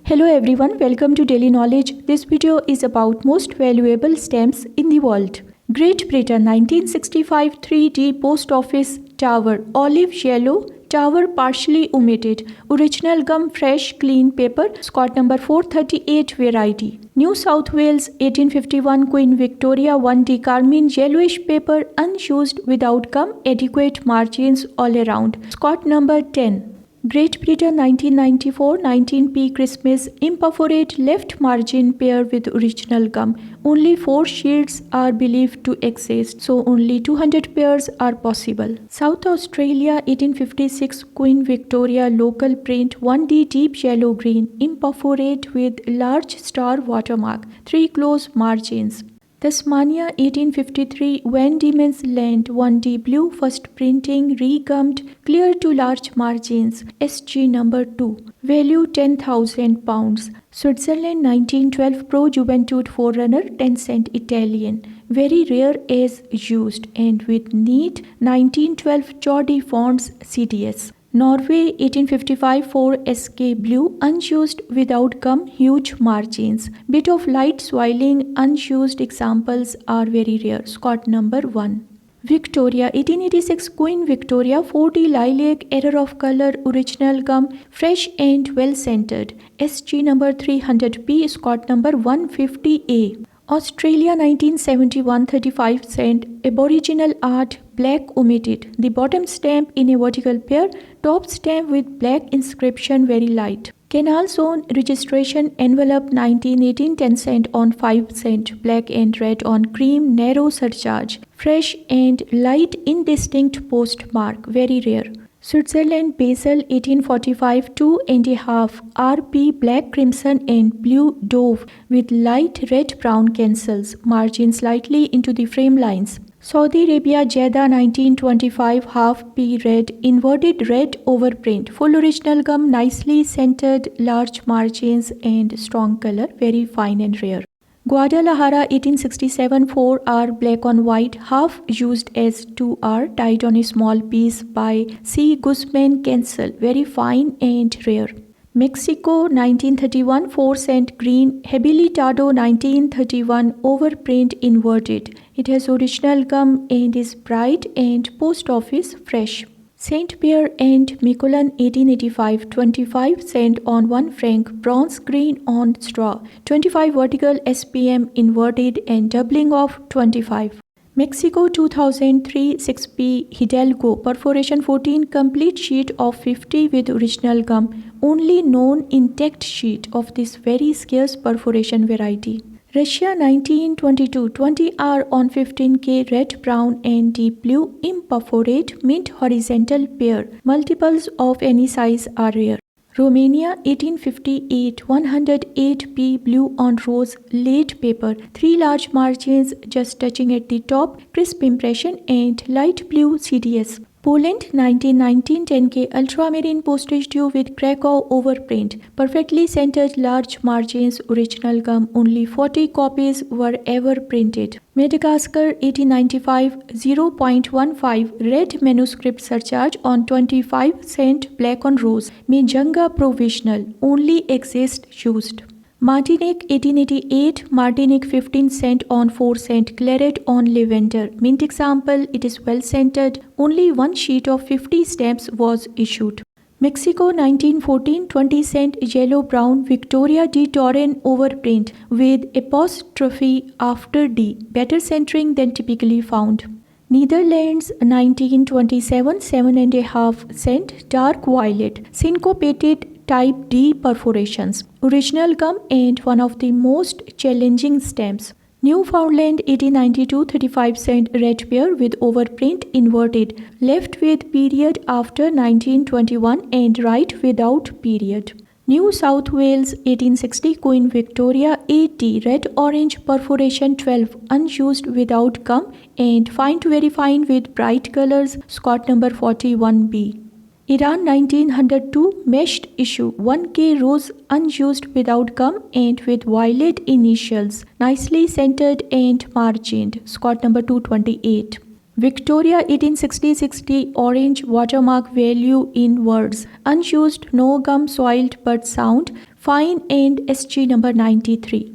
Hello everyone, welcome to Daily Knowledge. This video is about most valuable stamps in the world. Great Britain 1965 3D Post Office Tower, olive yellow, tower partially omitted, original gum fresh clean paper, Scott number 438 variety. New South Wales 1851 Queen Victoria 1D carmine yellowish paper unused without gum, adequate margins all around, Scott number 10. Great Britain 1994 19p Christmas imperforate left margin pair with original gum. Only 4 sheets are believed to exist, so only 200 pairs are possible. South Australia 1856 Queen Victoria local print 1D deep yellow green imperforate with large star watermark, 3 close margins. Tasmania 1853 Van Diemen's Land 1D blue first printing regummed clear to large margins SG number 2 value £10,000 Switzerland 1912 Pro Juventude Forerunner 10 cent Italian very rare as used and with neat 1912 Jordi fonts CDS Norway 1855 4 SK blue unused without gum huge margins. Bit of light swirling unused examples are very rare. Scott number 1. Victoria 1886 Queen Victoria 4D lilac error of color original gum fresh and well scented. SG number 300p Scott number 150A. Australia 1971 35 cent Aboriginal art black omitted. The bottom stamp in a vertical pair, top stamp with black inscription very light. Canal Zone registration envelope 1918 10 cent on 5 cent black and red on cream narrow surcharge. Fresh and light indistinct postmark very rare. Switzerland Basel 1845 2.5 RP black crimson and blue dove with light red brown cancels margin slightly into the frame lines. Saudi Arabia Jeddah 1925 half P red inverted red overprint full original gum nicely scented large margins and strong color very fine and rare. Guadalajara 1867 4R black on white half used as 2R tied on a small piece by C. Guzman cancel very fine and rare. Mexico 1931 4 cent green habilitado 1931 overprint inverted. It has original gum and is bright and post office fresh. Saint Pierre and Miquelon 1885 25 cent on 1 franc bronze green on straw 25 vertical SPM inverted and doubling of 25. Mexico 2003 6p Hidalgo perforation 14 complete sheet of 50 with original gum only known intact sheet of this very scarce perforation variety. Russia 1922 20R on 15K red brown and deep blue imperforate mint horizontal pair multiples of any size are rare. Romania 1858 108p blue on rose laid paper 3 large margins just touching at the top crisp impression and light blue CDS. Poland 1919 10K ultramarine postage due with Krakow overprint perfectly centered large margins original gum only 40 copies were ever printed. Madagascar 1895 0.15 red manuscript surcharge on 25 cent black on rose Mijanga provisional only exist used. Martinique 1888 Martinique 15 cent on 4 cent claret on lavender mint example it is well scented only 1 sheet of 50 stamps was issued. Mexico 1914 20 cent yellow brown Victoria de Torren overprint with apostrophe after D better centering than typically found. Netherlands 1927 7.5 cent dark violet syncopated type D perforations original gum and one of the most challenging stamps. Newfoundland 1892 35 cent red pair with overprint inverted left with period after 1921 and right without period. New South Wales 1860 Queen Victoria 80 red orange perforation 12 unused without gum and fine to very fine with bright colors Scott number 41B. Iran 1902 meshed issue 1K rose unused without gum and with violet initials nicely centered and margined Scott number 228. Victoria 1860 orange watermark value in words unused no gum soiled but sound fine and SG number 93.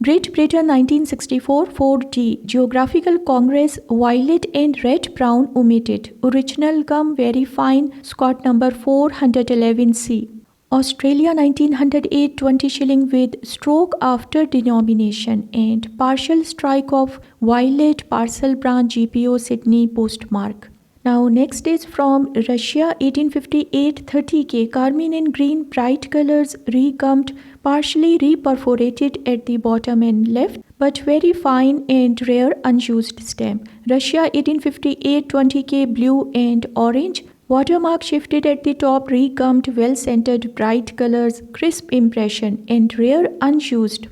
Great Britain 1964 4D Geographical Congress violet and red brown omitted. Original gum very fine Scott number 411C. Australia 1908 20 shilling with stroke after denomination and partial strike of violet parcel branch GPO Sydney postmark. Now next is from Russia 1858 30K carmine and green bright colors regummed partially reperforated at the bottom and left but very fine and rare unused stem. Russia 1858 20K blue and orange watermark shifted at the top regummed well centered bright colors crisp impression and rare unused.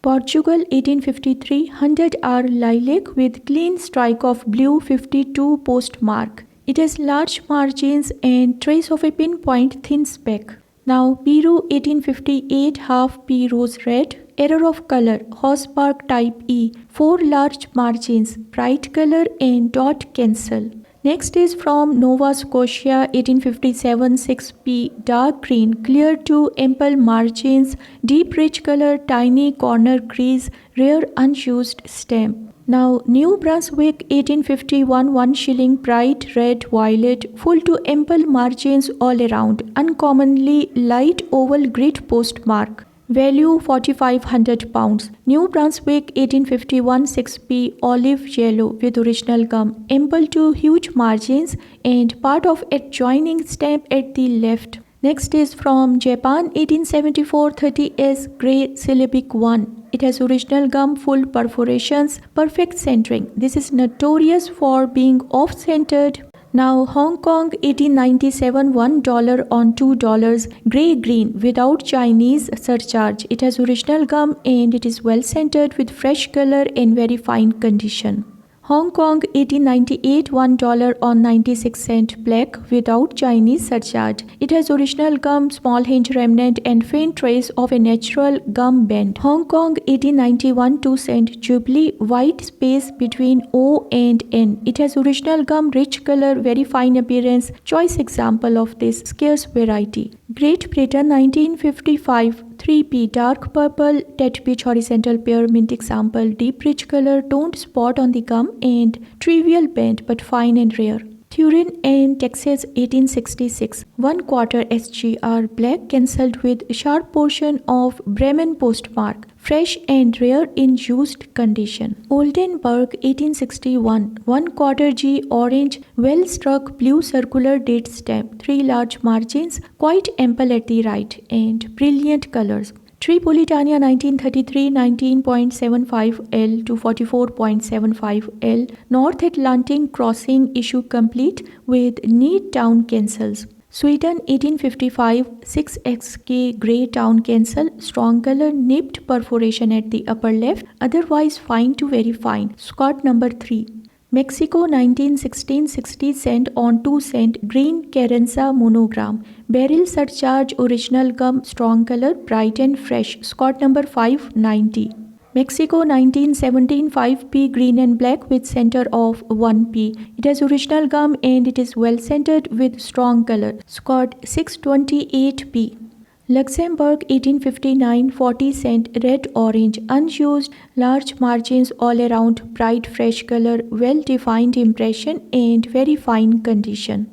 Portugal 1853 100R lilac with clean strike of blue 52 postmark. It has large margins and trace of a pinpoint thin speck. Now Peru 1858 half P rose red, error of color, horsebark type E, 4 large margins, bright color and dot cancel. Next is from Nova Scotia 1857 6P dark green clear to ample margins deep rich color tiny corner crease rare unused stem. Now New Brunswick 1851 1 shilling bright red violet full to ample margins all around uncommonly light oval grid postmark. Value 4,500 pounds. New Brunswick 1851 6P olive yellow with original gum ample to huge margins and part of adjoining stamp at the left. Next is from Japan 1874 30S grey syllabic 1. It has original gum full perforations, perfect centering. This is notorious for being off-centered. Now Hong Kong 1897 $1 on $2 grey green without Chinese surcharge. It has original gum and it is well centered with fresh color and very fine condition. Hong Kong 1898 $1 on 96 cent black without Chinese surcharge. It has original gum, small hinge remnant and faint trace of a natural gum bend. Hong Kong 1891 2 cent Jubilee white space between O and N. It has original gum, rich color, very fine appearance. Choice example of this scarce variety. Great Britain 1955 3P dark purple tet pitch horizontal pair mint example deep rich color toned spot on the gum and trivial bend but fine and rare. Turin and Texas 1866 1/4 SGR black cancelled with sharp portion of Bremen postmark fresh and rare in used condition. Oldenburg 1861 1/4 G orange well struck blue circular date stamp 3 large margins quite ample at the right and brilliant colors. Tripolitania 1933 19.75 L to 44.75 L North Atlantic crossing issue complete with neat town cancels. Sweden 1855 6XK grey town cancel strong color nipped perforation at the upper left otherwise fine to very fine. Scott number 3. Mexico 1916 60 cent on 2 cent green Carranza monogram. Barrel surcharge original gum strong color bright and fresh. Scott number 590. Mexico 1917 5P green and black with center of 1P. It has original gum and it is well centered with strong color. Scott 628P. Luxembourg 1859 40 cent red orange unused large margins all around bright fresh color well defined impression and very fine condition.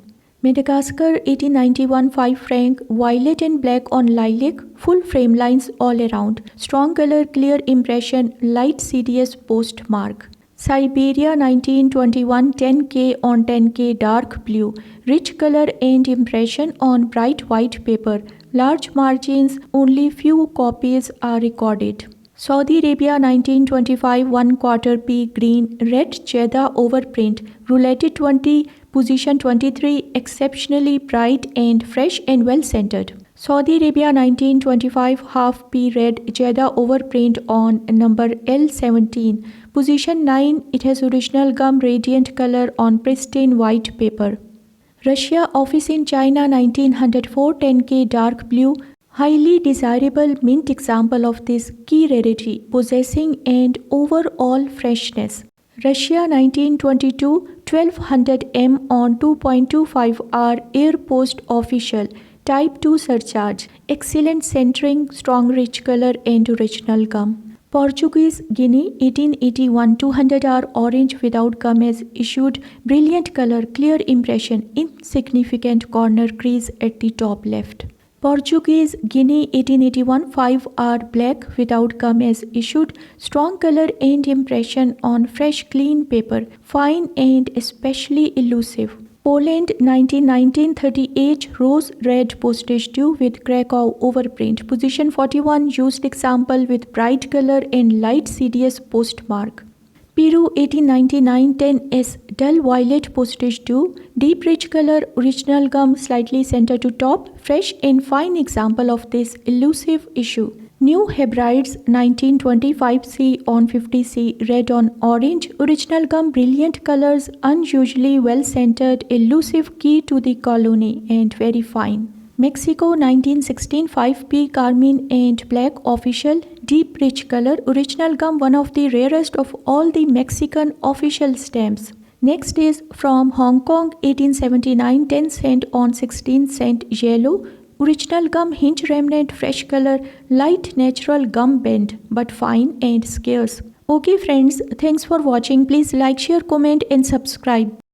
Madagascar 1891 5 franc violet and black on lilac full frame lines all around strong color clear impression light CDS postmark. Siberia 1921 10K on 10K dark blue rich color and impression on bright white paper. Large margins, only few copies are recorded. Saudi Arabia 1925 1/4 P green red Jeddah overprint roulette 20 position 23 exceptionally bright and fresh and well centered. Saudi Arabia 1925 half P red Jeddah overprint on number L17 position 9 it has original gum radiant color on pristine white paper. Russia office in China 1904 10K dark blue highly desirable mint example of this key rarity possessing and overall freshness. Russia 1922 1200 M on 2.25 R Air Post official Type 2 surcharge. Excellent centering, strong rich color and original gum. Portuguese Guinea 1881 200R orange without gum as issued. Brilliant color, clear impression, insignificant corner crease at the top left. Portuguese Guinea 1881 5R black without gum as issued. Strong color and impression on fresh clean paper, fine and especially elusive. Poland 1938 rose red postage due with Krakow overprint. Position 41 used example with bright color and light CDS postmark. Peru 1899 10S dull violet postage due. Deep rich color, original gum slightly center to top. Fresh and fine example of this elusive issue. New Hebrides 1925C on 50C red on orange. Original gum brilliant colors, unusually well centered, elusive key to the colony and very fine. Mexico 1916 5P carmine and black official. Deep rich color, original gum one of the rarest of all the Mexican official stamps. Next is from Hong Kong 1879 10 cent on 16 cent yellow. Original gum hinge remnant, fresh color, light natural gum bend but fine and scarce. Okay friends, thanks for watching. Please like, share, comment and subscribe.